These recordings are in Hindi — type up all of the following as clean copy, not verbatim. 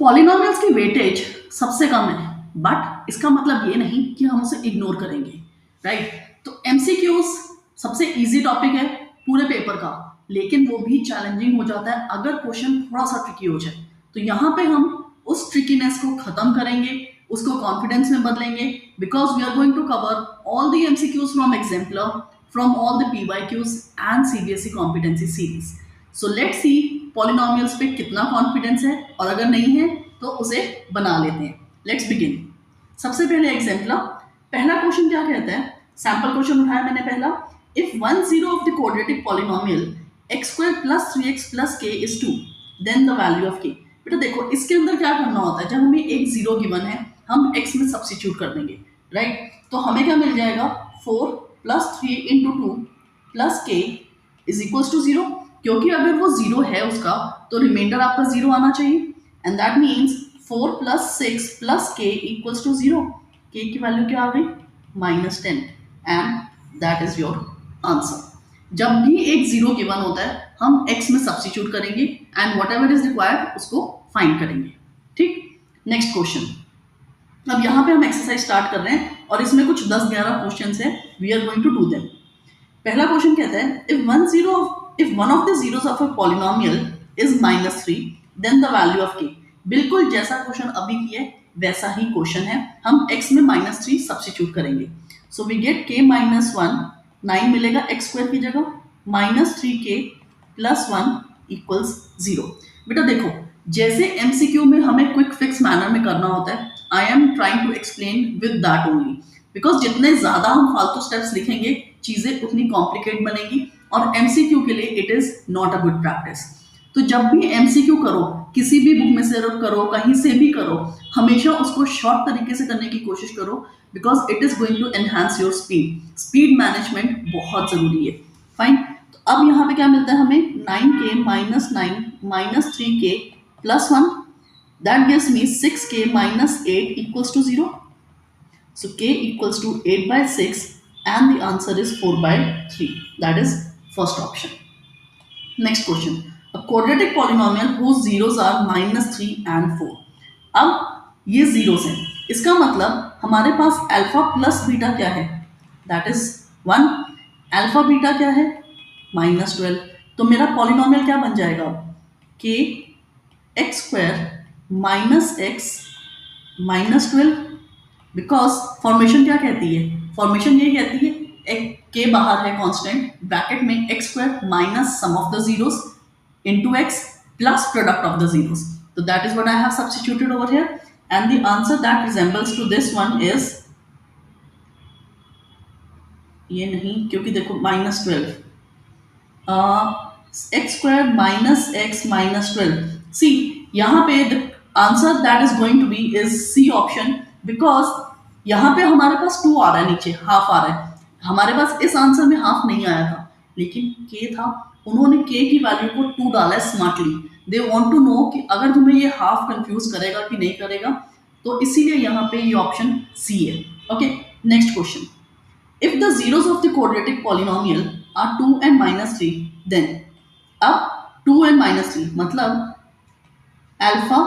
पॉलिनोमियल्स की वेटेज सबसे कम है, बट इसका मतलब ये नहीं कि हम उसे इग्नोर करेंगे, राइट? तो एमसीक्यूज सबसे इजी टॉपिक है पूरे पेपर का, लेकिन वो भी चैलेंजिंग हो जाता है अगर क्वेश्चन थोड़ा सा ट्रिकी हो जाए। तो यहाँ पे हम उस ट्रिकीनेस को खत्म करेंगे, उसको कॉन्फिडेंस में बदलेंगे, because we are going to cover all the MCQs from exemplar, from all the PYQs and CBSE competency series. So let's see polynomials पे कितना कॉन्फिडेंस है, और अगर नहीं है तो उसे बना लेते हैं। Let's begin. सबसे पहले एग्जाम्पल, पहला क्वेश्चन क्या कहता है, सैंपल क्वेश्चन उठाया मैंने पहला। If 1 0 of the quadratic polynomial x² + 3x + k is 2, then the value of k। बेटा देखो, इसके अंदर क्या करना होता है, जब हमें एक जीरो गिवन है हम x में सब्स्टिट्यूट कर देंगे, राइट? तो हमें क्या मिल जाएगा, 4 + 3 × 2 + k = 0, क्योंकि अगर वो जीरो है उसका तो रिमाइंडर आपका जीरो आना चाहिए, and that means 4 + 6 + k = 0। k की वैल्यू क्या आ गई, -10, and that is your answer. जब भी एक जीरो गिवन होता है हम x में सब्स्टिट्यूट करेंगे and what ever is required उसको फाइंड करेंगे, ठीक? Next question. अब यहाँ पे हम एक्सरसाइज स्टार्ट कर रहे हैं और इसमें कुछ 10-11 क्वेश्चन है, we are going to do them. पहला क्वेश्चन कहता है, if one of the zeros of a polynomial is -3, then the value of k। बिल्कुल जैसा क्वेश्चन अभी किया वैसा ही क्वेश्चन है, हम x में -3 सब्स्टिट्यूट करेंगे। सो वी गेट k - 1, 9 मिलेगा x² की जगह, -3k + 1 = 0। बेटा देखो, जैसे एमसीक्यू में हमें क्विक फिक्स मैनर में करना होता है, I am trying to explain with that only, because जितने ज्यादा हम फालतू स्टेप्स लिखेंगे चीजें उतनी कॉम्प्लिकेट बनेगी, और एमसीक्यू के लिए it is not a good practice. तो जब भी एमसीक्यू करो, किसी भी बुक में से करो, कहीं से भी करो, हमेशा उसको शॉर्ट तरीके से करने की कोशिश करो, because it is going to enhance your speed. Speed management बहुत जरूरी है। फाइन। तो अब यहाँ पे क्या मिलता है हमें, 9k - 9 - 3k + 1, that gives me 6k - 8 = 0. So k = 8/6 and the answer is 4/3. That is first option. Next question. A quadratic polynomial whose zeros are -3 and 4. अब ये जीरोस हैं, इसका मतलब हमारे पास अल्फा प्लस बीटा क्या है, दैट इज 1। अल्फा बीटा क्या है, -12। तो मेरा पॉलिनोमियल क्या बन जाएगा, k x² - x - 12, because formation क्या कहती है, फॉर्मेशन ये कहती है एक के बाहर है कांस्टेंट, ब्रैकेट में x² - sum of the zeros into x plus product of the zeros. तो that is what I have substituted over here, and the answer that resembles to this one is, ये नहीं, क्योंकि देखो -12, x² - x - 12। सी यहाँ पे the answer that is going to be is C option, because यहाँ पे हमारे पास 2 आ रहा है, नीचे हाफ आ रहा है, हमारे पास इस आंसर में हाफ नहीं आया था लेकिन k था, उन्होंने k की वैल्यू को 2 डाला है smartly. They want to know कि अगर तुम्हें ये हाफ कंफ्यूज करेगा कि नहीं करेगा, तो इसीलिए यहाँ पे ये ऑप्शन सी है। Okay, next question. If the zeros of the quadratic polynomial are 2 and -3, then, अब 2 and -3 मतलब अल्फा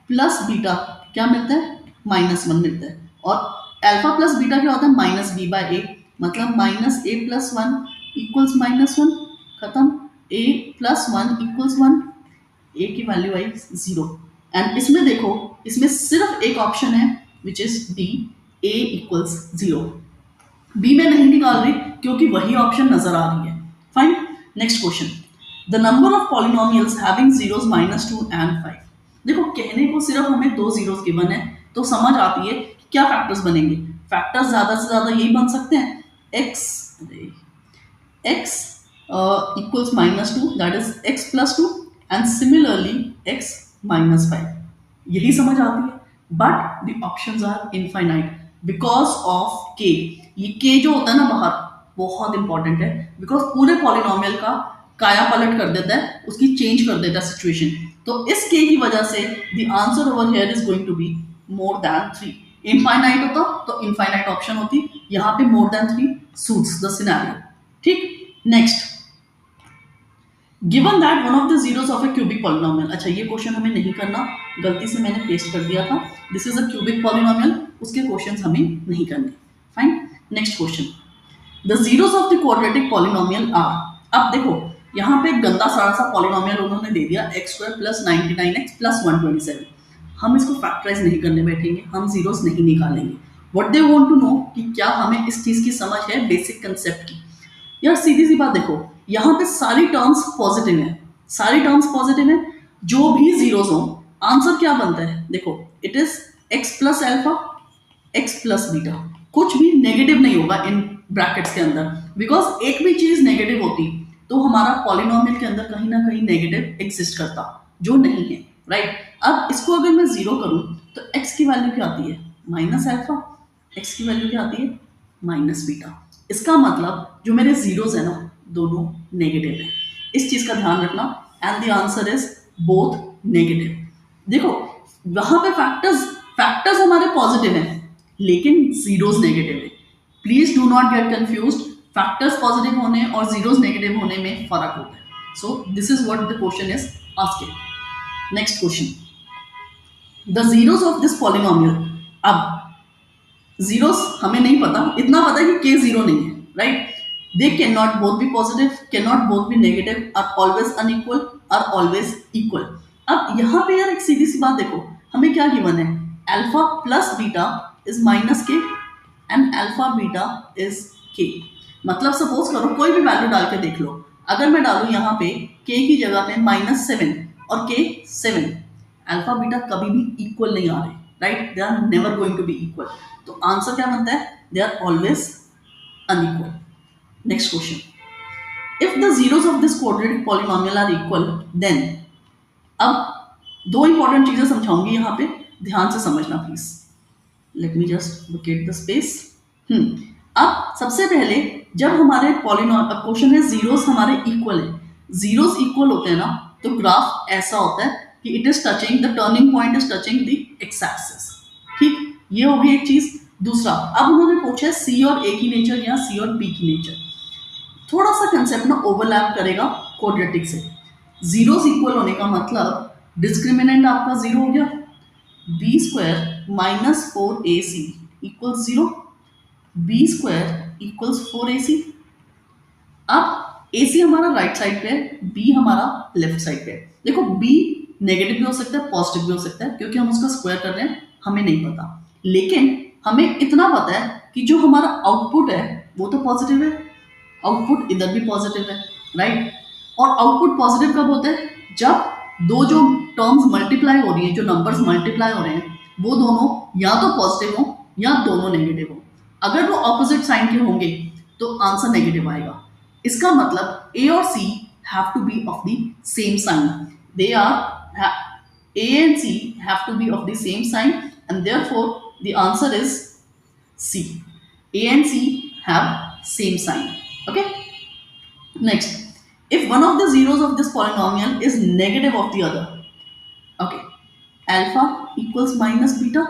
प्लस बीटा क्या मिलता है, -1 मिलता है, और अल्फा प्लस बीटा क्या होता है, -b/a, मतलब -a + 1 = -1, खत्म। a + 1 = 1, a की वैल्यू आई 0। एंड इसमें देखो, इसमें सिर्फ एक ऑप्शन है which is b, a = 0। b में नहीं निकाल रही क्योंकि वही ऑप्शन नजर आ रही है। Fine. Next question. The number of polynomials having zeros -2 and 5। देखो, कहने को सिर्फ हमें 2 जीरोस गिवन है, तो समझ आती है कि क्या फैक्टर्स बनेंगे। फैक्टर्स ज्यादा से ज्यादा यही बन सकते हैं, x equals -2, that is x + 2, and similarly x - 5, यही समझ आती है। But the options are infinite because of k। ये k जो होता है ना बाहर, बहुत इंपॉर्टेंट है, बिकॉज पूरे पॉलिनोमियल का काया पलट कर देता है, उसकी चेंज कर देता है सिचुएशन। तो इस k की वजह से the answer over here is going to be more than 3। Infinite होता तो इनफाइनाइट ऑप्शन होती, यहाँ पे more than 3 suits the scenario. ठीक। Next, given that one of the zeros of a cubic polynomial. अच्छा, ये क्वेश्चन हमें नहीं करना, गलती से मैंने पेस्ट कर दिया था। This is a cubic polynomial, उसके क्वेश्चंस हमें नहीं करने। Fine, next question, the zeros of the quadratic polynomial are. अब देखो, यहाँ पे एक गंदा सारा सा पॉलिनोमियल उन्होंने दे दिया x square plus 99x plus 127। हम इसको फैक्टराइज नहीं करने बैठेंगे, हम जीरोस नहीं निकालेंगे। What they want to know कि क्या हमें इस चीज की समझ है, बेसिक कंसेप्ट की। यार सीधी सी बात देखो, यहाँ पे सारी टर्म्स पॉजिटिव हैं, सारी टर्म्स पॉजिटिव हैं, जो भी जीरोस हो, आंसर क्या बनता है देखो, it is x plus alpha x plus beta. कुछ भी नेगेटिव नहीं होगा इन ब्रैकेट्स के अंदर, बिकॉज एक भी चीज नेगेटिव होती तो हमारा पॉलिनोमियल के अंदर कहीं ना कहीं नेगेटिव एग्जिस्ट करता, जो नहीं है। राइट, अब इसको अगर मैं जीरो करूं तो एक्स की वैल्यू क्या आती है, माइनस एल्फा, एक्स की वैल्यू क्या आती है, माइनस बीटा। इसका मतलब जो मेरे जीरोस है ना, दोनों नेगेटिव है, इस चीज का ध्यान रखना। And the answer is both negative. देखो, वहां पे फैक्टर्स फैक्टर्स हमारे पॉजिटिव हैं लेकिन जीरोस नेगेटिव है। Please do not gate confused, factors positive होने और जीरोस नेगेटिव होने में फर्क होता है। So this is what the question is asking. Next question, the zeros of this polynomial. अब जीरोस हमें नहीं पता, इतना पता है कि के जीरो नहीं है। Right, they can not both be positive, can not both be negative, are always unequal, are always equal. अब यहाँ पे यार एक सीधी सी बात देखो, हमें क्या गिवन है, alpha plus beta is minus के एंड अल्फा बीटा इज के। मतलब सपोज करो कोई भी वैल्यू डाल के देख लो, अगर मैं डालूं यहाँ पे के की जगह पे -7 और के 7, अल्फा बीटा कभी भी इक्वल नहीं आ रहे। Right, they are never going to be equal. तो आंसर क्या बनता है, they are always unequal. Next question, if the zeros of this quadratic polynomial are equal then. अब दो इंपॉर्टेंट चीजें समझाऊंगी यहाँ पे, ध्यान से समझना please. Let me just locate the space. अब सबसे पहले जब हमारे पॉलिनोमियल क्वेश्चन है जीरोस हमारे इक्वल है, जीरोस इक्वल होते हैं ना, तो ग्राफ ऐसा होता है कि it is touching, the turning point is touching the x axis. ठीक, ये हो गई एक चीज। दूसरा, अब उन्होंने पूछा है सी और ए की नेचर या सी और बी की नेचर। थोड़ा सा कंसेप्ट ना ओवरलैप करेगा क्वाड्रेटिक से। जीरोस इक्वल होने का मतलब डिस्क्रिमिनेंट आपका जीरो हो गया, b square minus 4ac equals zero, b square equals 4ac। अब ac हमारा राइट साइड पे है, b हमारा लेफ्ट साइड पे है। देखो b नेगेटिव भी हो सकता है, पॉजिटिव भी हो सकता है, क्योंकि हम उसका स्क्वायर कर रहे हैं, हमें नहीं पता। लेकिन हमें इतना पता है कि जो हमारा आउटपुट है वो तो पॉजिटिव है, आउटपुट इधर भी पॉजिटिव है। राइट, और आउटपुट पॉजिटिव कब होता है, जब दो जो टर्म्स मल्टीप्लाई हो रही है, जो नंबर्स मल्टीप्लाई हो रहे हैं, वो दोनों या तो पॉजिटिव हो या दोनों नेगेटिव हो। अगर वो ऑपोजिट साइन के होंगे तो आंसर नेगेटिव आएगा। इसका मतलब ए और C have to be of the same sign, they are A and C have to be of the same sign, and therefore the answer is C. A and C have same sign. Okay. Next, if one of the zeros of this polynomial is negative of the other, okay, alpha equals minus beta,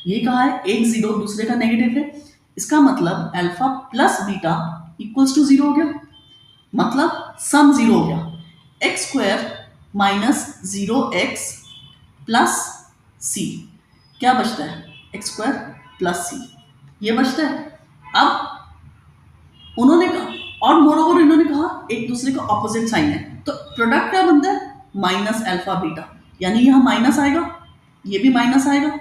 ये कहा है एक जीरो दूसरे का नेगेटिव है, इसका मतलब alpha plus beta equals to zero हो गया, मतलब सम जीरो हो गया। X square minus 0x plus c, क्या बचता है, एक्स स्क्वायर प्लस सी, ये बचता है। अब उन्होंने कहा, और मोरोवर इन्होंने कहा एक दूसरे का ऑपोजिट साइन है, तो प्रोडक्ट क्या बनता है, माइनस अल्फा बीटा, यानी यह माइनस आएगा, ये भी माइनस आएगा।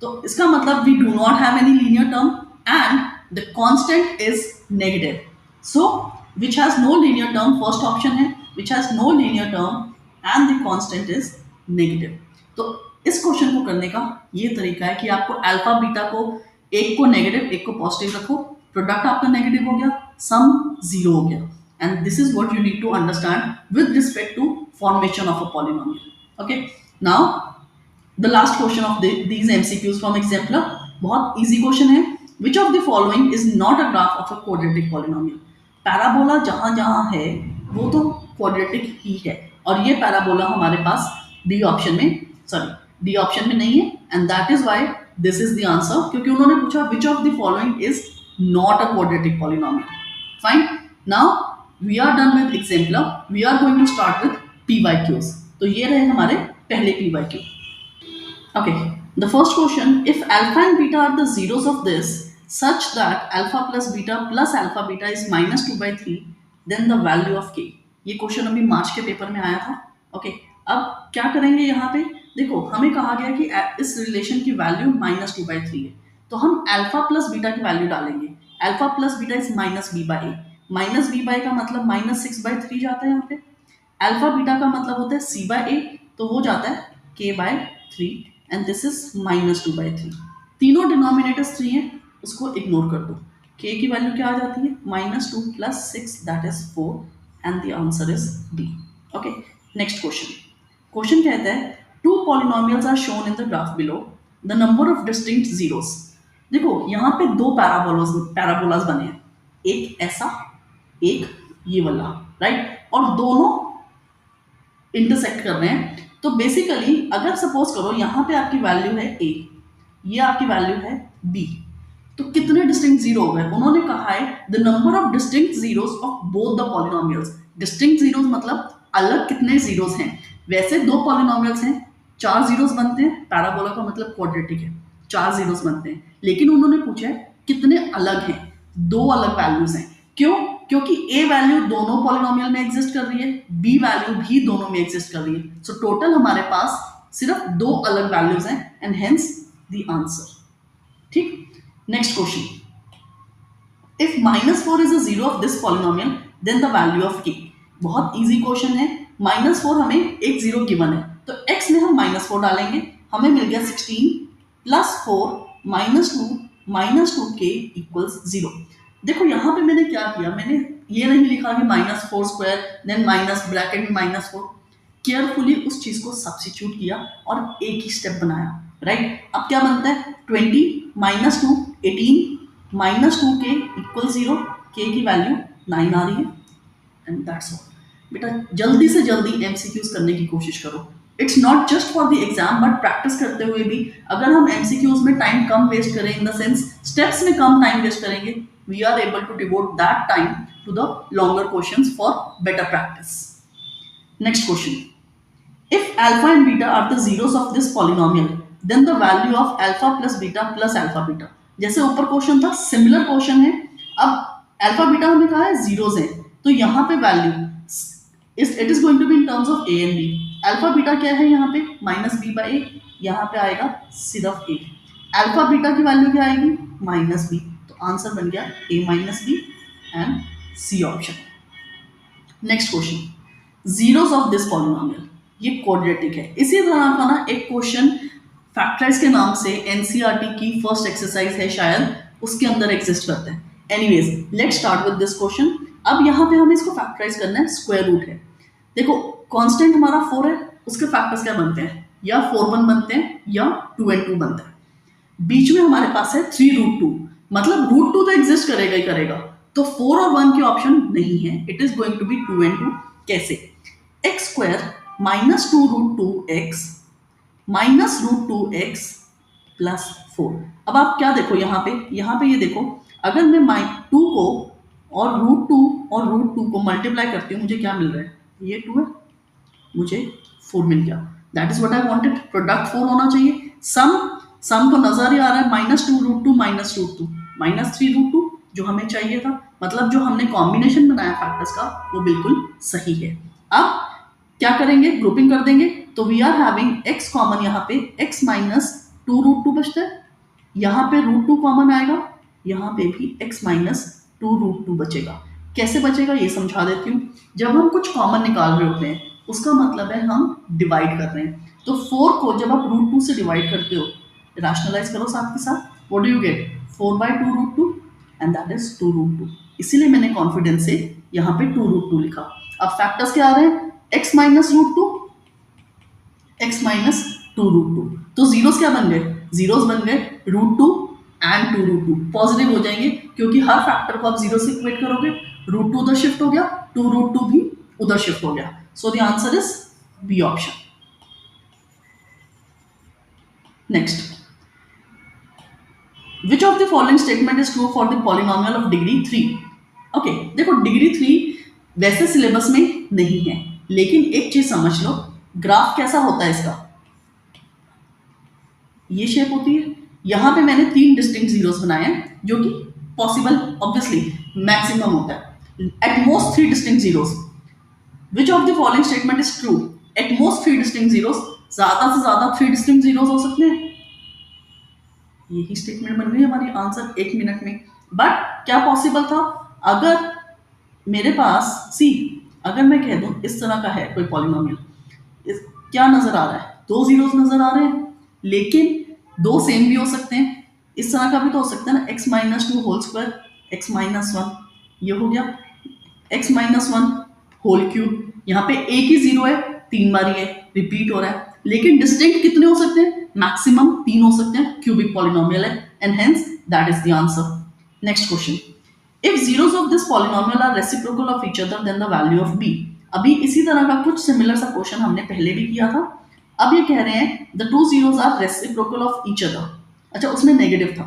तो इसका मतलब we do not have any linear term and the constant is negative. So which has no linear term, first option है which has no linear term and the constant is negative. तो इस क्वेश्चन को करने का ये तरीका है कि आपको अल्फा बीटा को, एक को नेगेटिव एक को पॉजिटिव रखो, प्रोडक्ट आपका नेगेटिव हो गया, सम जीरो हो गया, and this is what you need to understand with respect to formation of a polynomial. Okay, now the last question of these MCQs from exemplar, बहुत इजी क्वेश्चन है। Which of the following is not a graph of a quadratic polynomial. Parabola जहां जहां है वो तो क्वाड्रेटिक ही है, और ये पैराबोला हमारे पास डी ऑप्शन में, सॉरी डी ऑप्शन में नहीं है, and that is why this is the answer, क्योंकि उन्होंने पूछा which of the following is not a quadratic polynomial. Fine, now we are done with example, we are going to start with PYQs। तो ये रहे हमारे पहले PYQ। Okay, the first question, if alpha and beta are the zeros of this such that alpha plus alpha beta is minus 2 by 3, then the value of k। ये क्वेश्चन अभी मार्च के पेपर में आया था। ओके, अब क्या करेंगे यहाँ पे, देखो हमें कहा गया कि इस रिलेशन की वैल्यू माइनस 2 बाई 3 है, तो हम अल्फा प्लस बीटा की वैल्यू डालेंगे। Alpha plus beta is minus b by a, minus b by का मतलब माइनस 6 बाई 3 जाता है यहाँ पे। अल्फा बीटा का मतलब होता है सी बाई ए, तो वो जाता है k by 3 and this is minus 2 by 3। तीनों डिनोमिनेटर्स 3 हैं, उसको इग्नोर कर दो। के की वैल्यू क्या आ जाती है, minus 2 plus 6 that is 4 and the answer is D. Okay, next question. Question कहता है two polynomials are shown in the graph below, the number of distinct zeros. देखो यहाँ पे दो पैराबोलास बने हैं, एक ऐसा एक ये वाला, राइट, और दोनों इंटरसेक्ट कर रहे हैं। तो बेसिकली अगर सपोज करो यहाँ पे आपकी वैल्यू है ए, ये आपकी वैल्यू है बी, तो कितने डिस्टिंक्ट जीरो हो गए, उन्होंने कहा है the number of distinct zeros of both the polynomials. Distinct zeros मतलब अलग कितने जीरोस हैं, वैसे दो पॉलिनोमियल्स हैं, 4 जीरोस बनते हैं, पैराबोला का मतलब क्वाड्रेटिक है, 4 जीरोस बनते हैं, लेकिन उन्होंने पूछा है कितने अलग हैं, दो अलग वैल्यूज हैं। क्यों, क्योंकि ए वैल्यू दोनों पॉलिनोमियल में एग्जिस्ट कर रही है, बी वैल्यू भी दोनों में एग्जिस्ट कर रही है, सो टोटल हमारे पास सिर्फ दो अलग वैल्यूज हैं एंड हेंस द आंसर। ठीक, next question, if -4 is a zero of this polynomial then the value of k. बहुत इजी क्वेश्चन है, -4 हमें एक जीरो गिवन है, तो x में हम -4 डालेंगे, हमें मिल गया 16 प्लस 4 -2 -2k इक्वल्स 0। देखो यहाँ पे मैंने क्या किया, मैंने ये नहीं लिखा कि -4 स्क्वायर देन माइनस ब्रैकेट में -4, केयरफुली उस चीज को सब्स्टिट्यूट किया और एक ही स्टेप बनाया, राइट। अब क्या बनता है 20 -2 18 -2k इक्वल 0, k की वैल्यू 9 आ रही है एंड दैट्स ऑल। बेटा जल्दी से जल्दी एमसीक्यूज करने की कोशिश करो, it's not just for the exam but practice करते हुए भी अगर हम एमसीक्यूज में टाइम कम वेस्ट करें, इन द सेंस स्टेप्स में कम टाइम वेस्ट करेंगे, we are able to devote that time to the longer questions for better practice. Next question, if alpha and beta are the zeros of this polynomial then the value of alpha plus alpha beta, जैसे ऊपर क्वेश्चन था सिमिलर क्वेश्चन है, अब अल्फा बीटा हमें कहा है जीरोस है, तो यहाँ पे value it is going to be in terms of a and b. Alpha beta क्या है यहाँ पे माइनस बी बाई ए, यहाँ पे आएगा सिर्फ ए, अल्फा बीटा की वैल्यू क्या आएगी माइनस बी, आंसर बन गया a minus b and C option. Next question, zeros of this polynomial, ये क्वाड्रेटिक है। इसी तरह का ना एक क्वेश्चन फैक्टराइज के नाम से एनसीईआरटी की फर्स्ट एक्सरसाइज है शायद, उसके अंदर एग्जिस्ट करते हैं। Anyways let's start with this question. अब यहाँ पे हमें इसको फैक्टराइज करना है, स्क्वायर रूट है। देखो कांस्टेंट हमारा 4 है, उसके फैक्टर्स क्या बनते हैं, या 4 1 बनते हैं या 2 and 2 बनते हैं। बीच में हमारे पास है 3√2, मतलब √2 तो एग्जिस्ट करेगा ही करेगा, तो 4 और 1 की ऑप्शन नहीं है, it is going to be 2 and 2। कैसे, x square -2√2x -√2x plus 4। अब आप क्या देखो यहाँ पे ये देखो, अगर मैं 2 को और √2 को मल्टीप्लाई करती हूँ, मुझे क्या मिल रहा है, ये 2 है, मुझे 4 मिल गया, that is what I wanted. Product 4 होना चाहिए, सम तो नजर ही आ रहा है -2√2 -√2 -3√2 जो हमें चाहिए था, मतलब जो हमने कॉम्बिनेशन बनाया फैक्टर्स का वो बिल्कुल सही है। अब क्या करेंगे, ग्रुपिंग कर देंगे, तो we are having x common, यहाँ पे x -2√2 बचता है, यहाँ पे √2 कॉमन आएगा, यहाँ पे भी x -2√2 बचेगा। कैसे बचेगा ये समझा देती हूँ। जब हम कुछ कॉमन निकाल रहे होते हैं उसका मतलब है हम डिवाइड कर रहे हैं, तो 4 को जब आप √2 से डिवाइड करते हो, रैशनलाइज करो साथ के साथ, what do you get 4/2√2 and that is 2√2। इसीलिए मैंने कॉन्फिडेंस से यहाँ पे 2√2 लिखा। अब फैक्टर्स क्या आ रहे हैं, x -√2 x -2√2, तो जीरोस क्या बन गए, जीरोस बन गए √2 एंड 2√2, पॉजिटिव हो जाएंगे क्योंकि हर फैक्टर को आप जीरो से इक्वेट करोगे, √2 उधर शिफ्ट हो गया, 2√2 भी उधर शिफ्ट हो गया, so the answer is B option. Next, which of the following statement is true for the polynomial of degree 3? Okay देखो डिग्री 3 वैसे सिलेबस में नहीं है, लेकिन एक चीज समझ लो, ग्राफ कैसा होता है इसका, ये शेप होती है। यहां पे मैंने 3 डिस्टिंक्ट जीरोस बनाए हैं, जो कि पॉसिबल ऑब्वियसली मैक्सिमम होता है। At most 3 distinct zeros, which of the following statement is true? At most 3 distinct zeros, ज्यादा से ज्यादा 3 डिस्टिंक्ट जीरोस हो सकते हैं। यही स्टेटमेंट बन गई हमारी, आंसर 1 मिनट में। बट क्या पॉसिबल था? अगर मेरे पास सी, अगर मैं कह दूं इस तरह का है कोई पॉलिनोमियल, क्या नजर आ रहा है? 2 जीरोस नजर आ रहे हैं, लेकिन 2 सेम भी हो सकते हैं। इस तरह का भी तो हो सकता है ना, x minus 2 whole square, x minus 1, ये हो गया x माइनस 1 होल क्यूब। यहाँ पे एक ही जीरो है, 3 बार ये रिपीट हो रहा है, लेकिन डिस्टिंक्ट कितने हो सकते हैं? मैक्सिमम 3 हो सकते हैं, क्यूबिक पॉलिनोमियल है, and hence that is the answer. Next question, if zeros of this polynomial are reciprocal of each other then the value of b। अभी इसी तरह का कुछ सिमिलर सा क्वेश्चन हमने पहले भी किया था। अब ये कह रहे हैं the two zeros are reciprocal of each other। अच्छा, उसमें नेगेटिव था,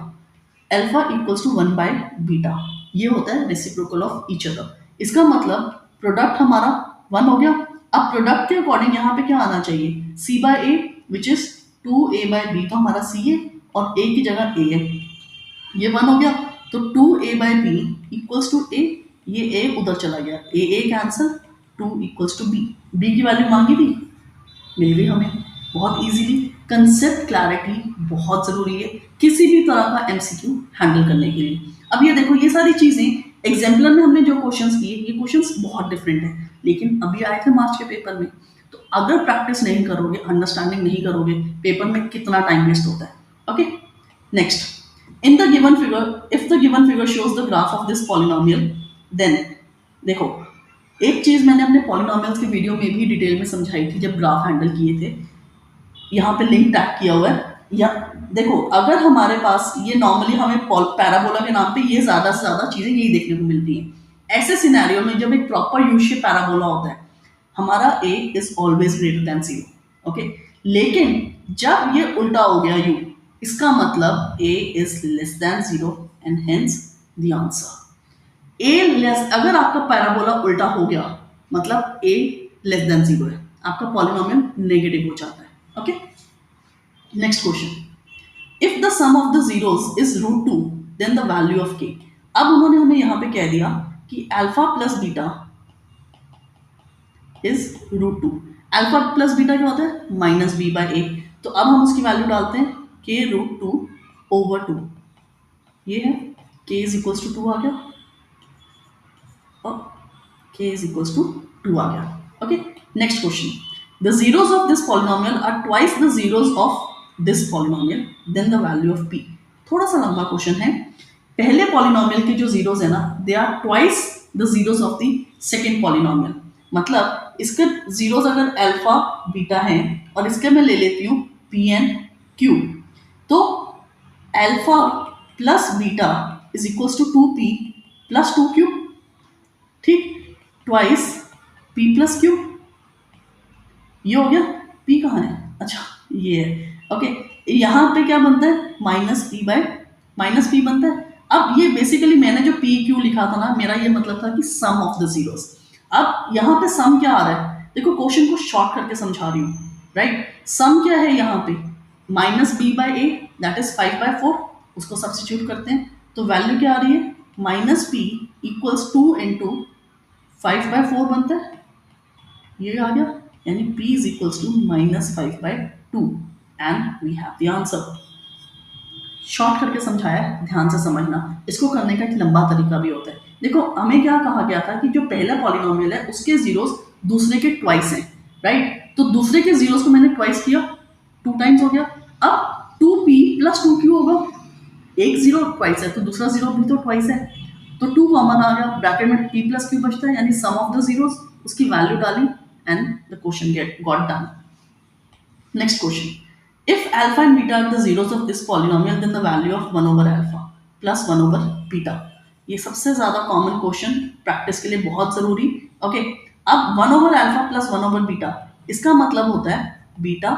alpha equals to 1 by beta, ये होता है रेसिप्रोकल ऑफ ईच अदर। इसका मतलब प्रोडक्ट हमारा 1 हो गया। अब प्रोडक्ट के अकॉर्डिंग यहाँ पे क्या आना चाहिए? c by a which is 2a by b, तो हमारा c है और a की जगह a है, ये 1 हो गया। तो 2a by b equals to a, ये a उधर चला गया, a cancel, 2 equals to b। b की वैल्यू मांगी थी, मिल गई हमें बहुत इजीली। कंसेप्ट क्लैरिटी बहुत जरूरी है किसी भी तरह का एमसीक्यू हैंडल करने के लिए। अब ये देखो, ये सारी चीजें एग्जाम्पलर में हमने जो क्वेश्चंस किए, ये क्वेश्चंस बहुत डिफरेंट है, लेकिन अभी आए थे मार्च के पेपर में। तो अगर प्रैक्टिस नहीं करोगे, अंडरस्टैंडिंग नहीं करोगे, पेपर में कितना टाइम वेस्ट होता है। Okay, next, in the given figure, if the given figure shows the graph of this polynomial, then देखो, एक चीज मैंने अपने पॉलिनोमियल्स की वीडियो में भी डिटेल में समझाई थी जब ग्राफ हैंडल किए थे, यहाँ पे लिंक टैग किया हुआ है। या देखो, अगर हमारे पास ये नॉर्मली हमें पैराबोला के नाम पे ये ज्यादा से ज्यादा चीजें यही देखने को मिलती हैं। ऐसे सिनेरियो में जब एक प्रॉपर यू शेप पैराबोला होता है, हमारा a is always greater than 0। Okay, लेकिन जब ये उल्टा हो गया u, इसका मतलब a is less than 0 and hence the answer a less. अगर आपका पैराबोला उल्टा हो गया, मतलब a लेस देन 0 है, आपका पॉलिनोमियल नेगेटिव हो जाता है। Okay, next question, if the sum of the zeros is √2 then the value of k। अब उन्होंने हमें यहां पे कह दिया कि alpha plus beta is √2। Alpha plus beta क्या होता है? Minus b by a। तो अब हम उसकी वैल्यू डालते हैं k √2/2, ये है k इज इक्वल्स टू 2 आ गया, और k इज इक्वल्स टू 2 आ गया। Okay, next question, the zeros of this polynomial are twice the zeros of this polynomial, then the value of p। थोड़ा सा लंबा क्वेश्चन है। पहले पॉलिनोमियल के जो जीरोस है ना, they are twice the zeros of the second polynomial. मतलब इसके जीरोस अगर अल्फा बीटा है और इसके मैं ले लेती हूँ p एंड q, तो alpha plus beta is equals to 2p plus 2q। ठीक, ट्वाइस p प्लस q, ये हो गया। p कहाँ है? अच्छा, ये है। ओके, यहाँ पे क्या बनता है? माइनस p बनता है। अब ये बेसिकली मैंने जो p q लिखा था ना, मेरा ये मतलब था कि सम ऑफ द जीरोस। अब यहाँ पे सम क्या आ रहा है? देखो, क्वेश्चन को शॉर्ट करके समझा रही हूँ, राइट। सम क्या है यहाँ पे? -b/a दैट इज 5/4, उसको सब्स्टिट्यूट करते हैं, तो वैल्यू क्या आ रही है? -p इक्वल्स 2 इंटू 5/4 बनता है, ये आ गया, यानी p is equals to -5/2 and we have the answer। Short करके समझाया, ध्यान से समझना। इसको करने का एक लंबा तरीका भी होता है। देखो, हमें क्या कहा गया था कि जो पहला पॉलिनोमियल है उसके जीरोस दूसरे के ट्वाइस हैं, राइट। तो दूसरे के जीरोस को मैंने ट्वाइस किया, 2 टाइम्स हो गया। अब 2p प्लस 2q होगा, एक जीरो ट्वाइस है तो दूसरा जीरो भी तो ट्वाइस है, तो 2 कॉमन आ गया, ब्रैकेट में p प्लस q बचता है, यानी सम ऑफ द जीरोस, उसकी वैल्यू डाली and the question got done। Next question, if alpha and beta are the zeros of this polynomial then the value of 1/alpha plus 1/beta। ये सबसे ज्यादा कॉमन क्वेश्चन, प्रैक्टिस के लिए बहुत जरूरी। ओके, अब 1/alpha plus 1/beta, इसका मतलब होता है beta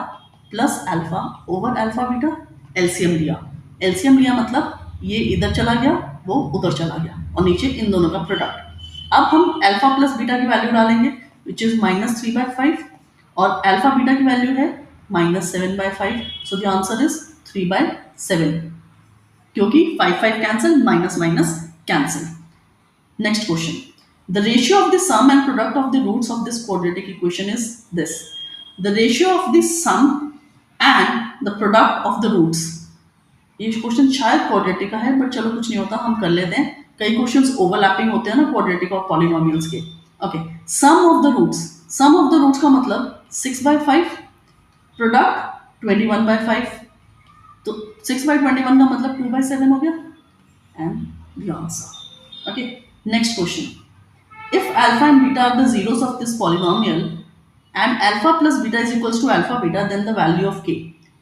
plus alpha over alpha beta. LCM लिया मतलब ये इधर चला गया, वो उधर चला गया, और नीचे इन दोनों का प्रोडक्ट। अब हम अल्फा प्लस बीटा की वैल्यू डालेंगे विच इज -3/5 और अल्फा बीटा की वैल्यू है -7/5. सो द आंसर इज 3/7 क्योंकि 5 cancel minus minus cancel. Next question. The ratio of the sum and product of the roots of this quadratic equation is this. The ratio of the sum and the product of the roots. ये क्वेश्चन शायद क्वाड्रेटिक का है बट चलो कुछ नहीं होता, हम कर लेते हैं. कई क्वेश्चंस ओवरलैपिंग होते हैं ना क्वाड्रेटिक और पॉलिनोमियल्स के. Okay, sum of the roots. Sum of the roots का मतलब 6/5, प्रोडक्ट 21/5. तो 6/21 का मतलब 2/7 हो गया and the answer. Okay, next question. If alpha and beta are the zeros of this polynomial and alpha plus beta is equals to alpha beta, then the value of k.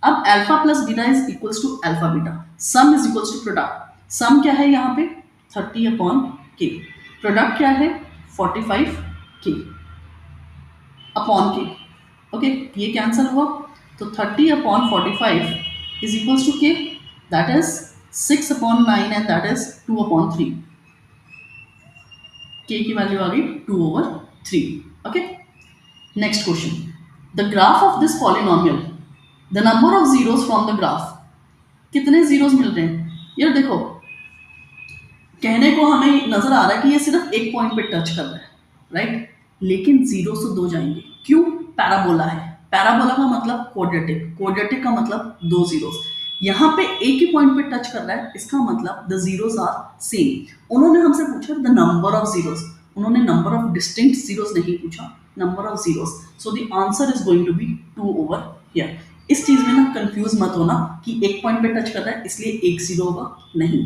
अब alpha plus beta is equals to alpha beta. Sum is equals to product. Sum क्या है यहाँ पे 30/k. Product क्या है 45k upon k. ओके, ये कैंसिल हुआ तो 30/45 is equals to k. That is 6/9 and that is 2/3. k की वैल्यू आ गई 2/3. Okay, next question. The graph of this polynomial, the number of zeros from the graph. कितने जीरोस मिल रहे हैं यार? देखो, कहने को हमें नजर आ रहा है कि ये सिर्फ एक पॉइंट पे टच कर रहा है, राइट? लेकिन जीरो से दो जाएंगे. क्यों? पैराबोला है. पैराबोला का मतलब क्वाड्रेटिक, क्वाड्रेटिक का मतलब दो जीरोस. यहाँ पे एक ही पॉइंट पे टच कर रहा है, इसका मतलब द जीरोस आर सेम. उन्होंने हमसे पूछा द नंबर ऑफ जीरोस, उन्होंने नंबर ऑफ डिस्टिंक्ट जीरोस नहीं पूछा, number of zeros. So the answer is going to be 2/here. इस चीज में ना कंफ्यूज मत होना कि एक पॉइंट पे टच कर रहा है इसलिए एक जीरो होगा, नहीं.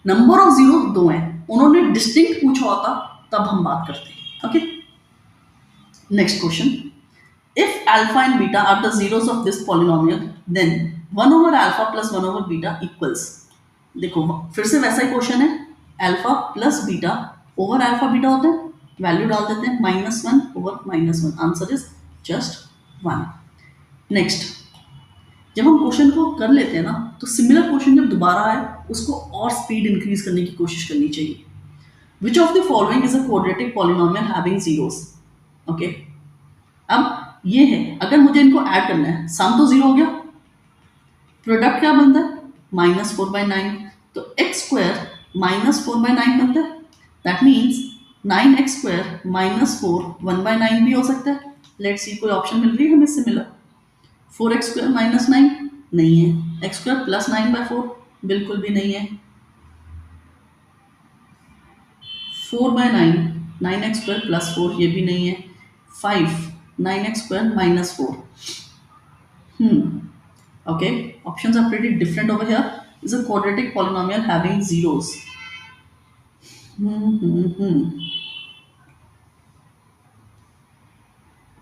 नंबर ऑफ जीरो दो हैं, उन्होंने डिस्टिंक्ट पूछा होता तब हम बात करते हैं. Okay, next question. If alpha and beta are the zeros of this polynomial then 1/alpha plus 1/beta equals. देखो फिर से वैसा ही क्वेश्चन है. Alpha plus beta over alpha beta होता है, वैल्यू डाल देते हैं -1/-1. Answer is just 1. नेक्स्ट, जब हम क्वेश्चन को कर लेते हैं ना तो सिमिलर क्वेश्चन जब दोबारा आए उसको और स्पीड इंक्रीज करने की कोशिश करनी चाहिए. विच of the following is a quadratic polynomial having zeros. Okay, अब ये है, अगर मुझे इनको ऐड करना है, सम तो जीरो हो गया, प्रोडक्ट क्या बनता है -4/9, तो x² -4/9 बनता है. दैट मीन्स 9x² -4 1/9 भी हो सकता है. लेट्स सी कोई ऑप्शन मिल रही है हमें सिमिलर. 4x² -9 नहीं है, x² + 9/4 बिल्कुल भी नहीं है. 4/9 9x² + 4 ये भी नहीं है. 5 9x² - 4. Okay, options are pretty different over here. Is a quadratic polynomial having zeros.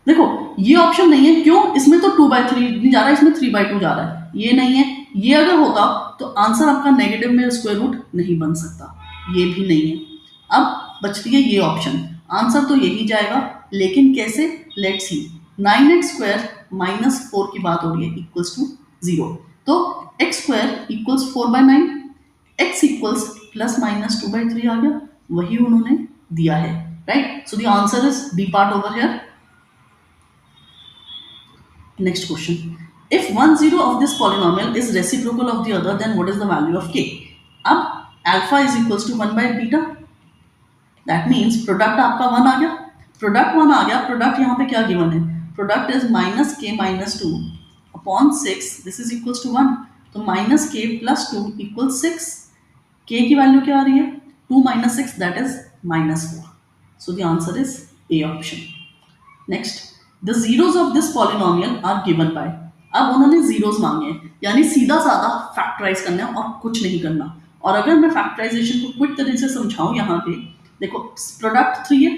देखो ये ऑप्शन नहीं है. क्यों? इसमें तो 2/3 नहीं जा रहा है, इसमें 3/2 जा रहा है. ये नहीं है. ये अगर होता तो आंसर आपका नेगेटिव में स्क्वायर रूट नहीं बन सकता. ये भी नहीं है. अब बचती है ये ऑप्शन. आंसर तो यही जाएगा, लेकिन कैसे? Let's see. 9x² - 4 की बात हो रही है इक्वल्स टू 0. तो x² = 4/9, x = ±2/3 आ गया. वही उन्होंने दिया है, right? So the answer is B part over here. Next question. If one zero of this polynomial is reciprocal of the other, then what is the value of k? अब alpha is equals to 1/beta. That means product आपका 1 आ गया. प्रोडक्ट 1 आ गया. प्रोडक्ट यहाँ पे क्या गिवन है? Product is -k - 2 upon 6. This is equals to 1. तो -k + 2 = 6. k की वैल्यू क्या आ रही है? 2 - 6 that is -4. So the answer is A option. Next, the zeros of this polynomial are given by. अब उन्होंने जीरोस मांगे हैं, यानी सीधा साधा फैक्टराइज करना है और कुछ नहीं करना. और अगर मैं फैक्टराइजेशन को क्विक तरीके से समझाऊं, यहाँ पे देखो प्रोडक्ट 3 है,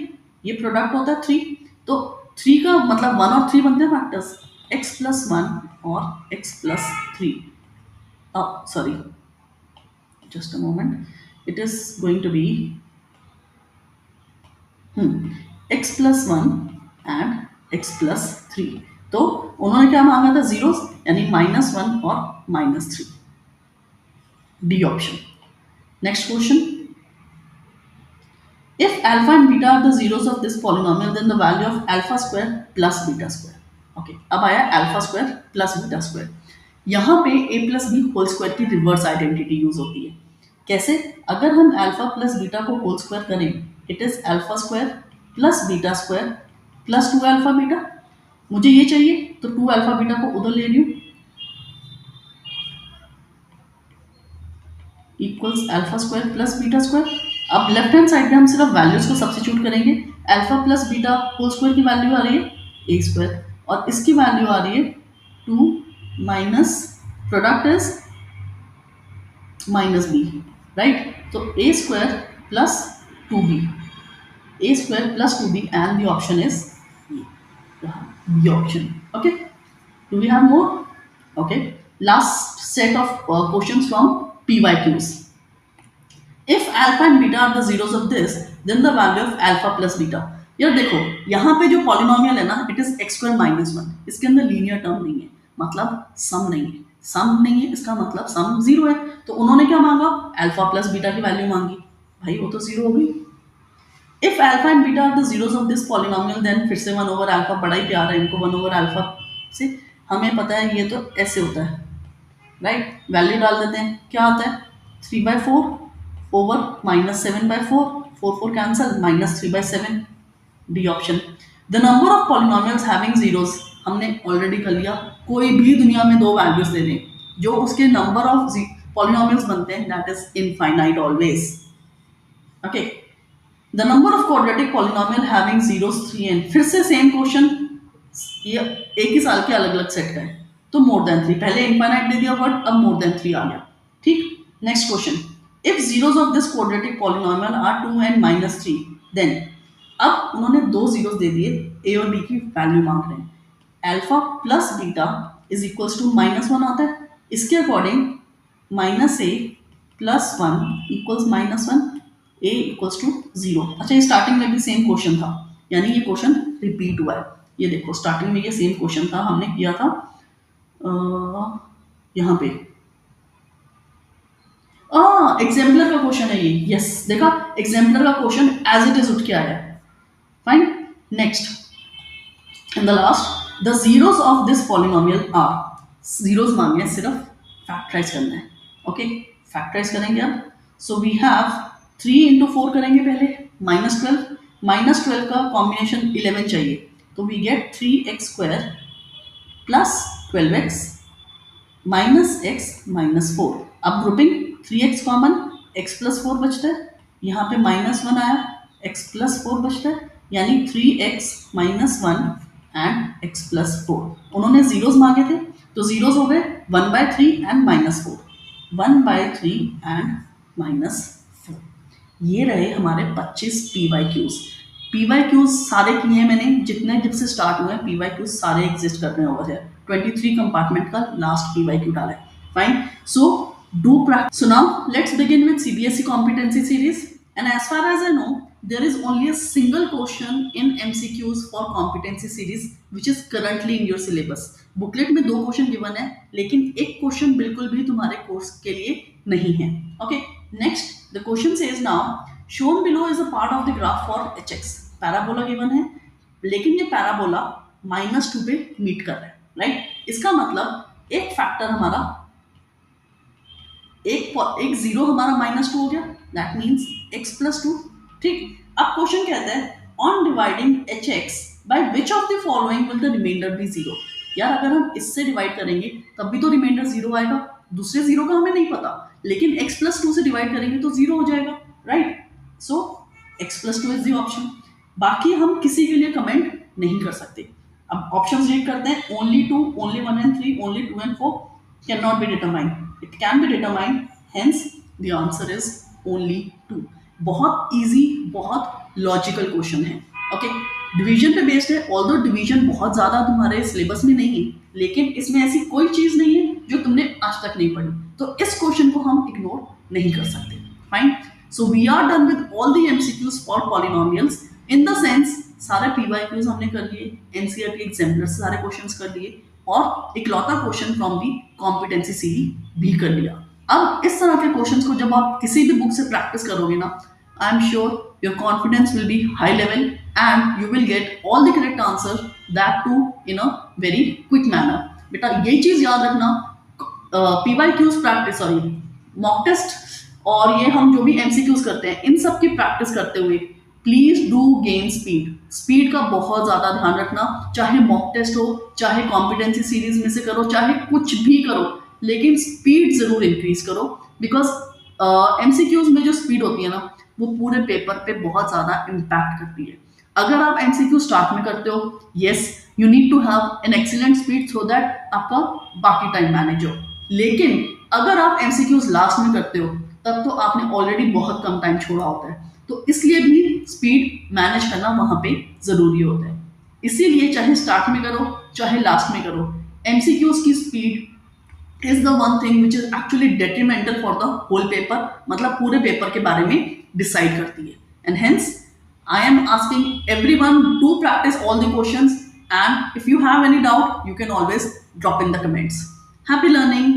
ये प्रोडक्ट होता है 3. तो 3 का मतलब 1 और 3 बनते हैं फैक्टर्स, x + 1 और x + 3. Sorry, just a moment. It is going to be x + 1 and x + 3. तो उन्होंने क्या मांगा था? जीरोस, यानी -1 और -3. D option. Next question. If alpha and beta are the zeros of this polynomial, then the value of alpha square plus beta square. Okay, अब आया alpha square plus beta square. यहाँ पे a plus b whole square की रिवर्स आइडेंटिटी यूज होती है. कैसे? अगर हम अल्फा प्लस बीटा को होल स्क्वायर करें, it is alpha square plus beta square plus 2 alpha beta. मुझे ये चाहिए तो 2 अल्फा बीटा को उधर ले रही हूँ, equals alpha square plus beta square. अब लेफ्ट हैंड साइड में हम सिर्फ वैल्यूज को सब्स्टिट्यूट करेंगे. Alpha plus beta whole square की वैल्यू आ रही है ए स्क्वायर और इसकी वैल्यू आ रही है 2 minus product is minus b, right. तो a square plus 2b, a square plus 2b, and the option is B option. Okay, do we have more? Okay, last set of questions from PYQs. If alpha and beta are the zeros of this, then the value of alpha plus beta. यार देखो, यहाँ पे जो पॉलिनोमियल है ना, it is x square minus one. इसके अंदर लीनियर टर्म नहीं है, मतलब सम नहीं है. सम नहीं है इसका मतलब सम जीरो है. तो उन्होंने क्या मांगा? अल्फा प्लस बीटा की वैल्यू मांगी. भाई वो तो जीरो हो गई. If alpha and beta are the zeros of this polynomial, then फिर से 1 over alpha बड़ा ही प्यार है इनको. 1 over alpha से हमें पता है ये तो ऐसे होता है, राइट. वैल्यू डाल देते हैं, क्या आता है? 3/4 over minus 7/4, 4 cancel, minus 3/7, D option. The number of polynomials having zeros हमने ऑलरेडी कर लिया. कोई भी दुनिया में दो वैल्यूज दे दें, जो उसके नंबर ऑफ पॉलिनोमियल्स बनते हैं, that is infinite always. Okay, the number of quadratic polynomial having zeros 3n. फिर से सेम क्वेश्चन, ये एक ही साल के अलग अलग सेट का है. तो मोर देन 3, पहले इनफाइनाइट दे दिया वर्ड, अब मोर देन 3 आ गया. ठीक. Next question, if zeros of this quadratic polynomial are 2n minus 3, then. अब उन्होंने दो जीरोस दे दिए, ए और बी की वैल्यू मांग रहे हैं. Alpha plus beta is equals to -1 आता है. इसके according minus a plus 1 equals -1, a equals to 0. अच्छा, ये स्टार्टिंग में भी सेम क्वेश्चन था, यानी ये क्वेश्चन रिपीट हुआ है. ये देखो, स्टार्टिंग में ये सेम क्वेश्चन था, हमने किया था यहाँ पे. एग्जाम्पलर का क्वेश्चन है ये. यस, देखा, एग्जाम्पलर का क्वेश्चन एज इट इज उठ के आया. Fine. Next, in the last, the zeros of this polynomial are. Zeros मांगे हैं, सिर्फ फैक्टराइज करना है. ओके, फैक्टराइज करेंगे अब. सो वी हैव 3 इंटू 4 करेंगे पहले, -12. -12 का कॉम्बिनेशन 11 चाहिए, तो we get 3x square plus 12x minus x minus 4. अब grouping 3x common, x plus 4 बचता है. यहाँ पे -1 आया, x प्लस 4 बचता है, यानी 3x minus 1 and x plus 4. उन्होंने जीरोस मांगे थे, तो जीरोस हो गए 1/3 एंड -4, 1/3 एंड -4. ये रहे हमारे 25 PYQs. PYQs सारे किए हैं मैंने, जितने जब से स्टार्ट हुए हैं PYQs सारे एग्जिस्ट कर रहे हैं ओवर हियर. 23 कंपार्टमेंट का लास्ट PYQ डाला है. Fine. So do practice. So now let's begin with CBSE competency series. And as far as I know, there is only a single question in MCQs for competency series which is currently in your syllabus. Booklet में 2 क्वेश्चन गिवन है, लेकिन एक क्वेश्चन बिल्कुल भी तुम्हारे कोर्स के लिए नहीं है. Okay, next, the question says now shown below is a part of the graph for hx. Parabola given है, लेकिन ये पैराबोला -2 पे मीट कर रहा है, राइट. इसका मतलब एक फैक्टर हमारा एक जीरो हमारा -2 हो गया, दैट मीन्स x प्लस 2. ठीक. अब क्वेश्चन कहता है on dividing hx by which of the following will the remainder be 0. यार अगर हम इससे डिवाइड करेंगे तब भी तो रिमाइंडर 0 आएगा. दूसरे 0 का हमें नहीं पता, लेकिन x प्लस 2 से डिवाइड करेंगे तो 0 हो जाएगा, right. So x plus 2 is the option. बाकी हम किसी के लिए कमेंट नहीं कर सकते. अब ऑप्शंस रीड करते हैं. Only 2, only 1 and 3, only 2 and 4 can not be determined. It can be determined, hence the answer is only 2. बहुत इजी, बहुत लॉजिकल क्वेश्चन है. ओके, डिवीजन पे बेस्ड है. ऑल्दो डिवीजन बहुत ज़्यादा तुम्हारे सिलेबस में नहीं है, लेकिन इसमें ऐसी कोई चीज़ नहीं है जो तुमने आज तक नहीं पढ़ी, तो इस क्वेश्चन को हम इग्नोर नहीं कर सकते. Fine. So we are done with all the MCQs for polynomials. In the sense सारे PYQs हमने कर लिए, NCERT एग्जाम्पलर से सारे क्वेश्चंस कर लिए, और इकलौता question from the competency series भी कर लिया. अब इस तरह के क्वेश्चंस को जब आप किसी भी बुक से प्रैक्टिस करोगे ना, I am sure your confidence will be high level and you will get all the correct answers, that too in a very quick manner. बेटा ये चीज याद रखना, PYQs practice, sorry mock test और ये हम जो भी MCQs करते हैं इन सब की प्रैक्टिस करते हुए please do gain speed. Speed का बहुत ज्यादा ध्यान रखना, चाहे मॉक टेस्ट हो, चाहे कॉम्पिटेंसी सीरीज में से करो, चाहे कुछ भी करो, लेकिन स्पीड जरूर इंक्रीज करो। बिकॉज MCQs में जो स्पीड होती है ना वो पूरे पेपर पे बहुत ज्यादा इम्पैक्ट करती है। अगर आप MCQ स्टार्ट में करते हो, yes you need to have an excellent speed so that आपका बाकी टाइम मैनेज हो, लेकिन अगर आप MCQs लास्ट में करते हो तब तो आपने ऑलरेडी बहुत कम टाइम छोड़ा होता है, तो इसलिए भी स्पीड मैनेज करना वहां पे जरूरी होता है। इसीलिए चाहे स्टार्ट में करो चाहे लास्ट में करो, MCQs की speed is the one thing which is actually detrimental for the whole paper, मतलब पूरे पेपर के बारे में डिसाइड करती है। And hence I am asking everyone to practice all the questions, and if you have any doubt you can always drop in the comments. Happy learning.